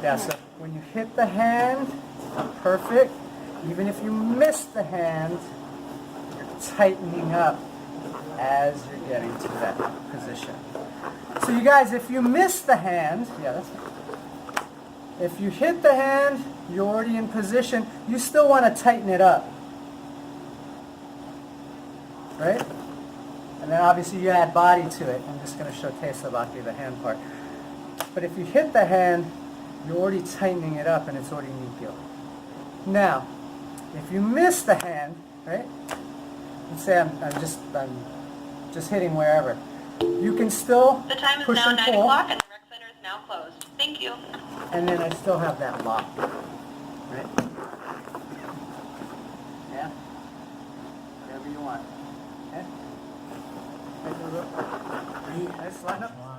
Yeah, so when you hit the hand, perfect. Even if you miss the hand, you're tightening up as you're getting to that position. So you guys, if you miss the hand, yeah, that's fine. If you hit the hand, you're already in position. You still want to tighten it up, right? And then obviously you add body to it. I'm just going to show Tesabaki, the hand part. But if you hit the hand, you're already tightening it up and it's already nikyo. Now, if you miss the hand, right? Let's say I'm just hitting wherever. You can still The time is push now and 9 pull, o'clock and the rec center is now closed. Thank you. and then I still have that lock, right? Yeah? Whatever you want. Okay? Nice line up.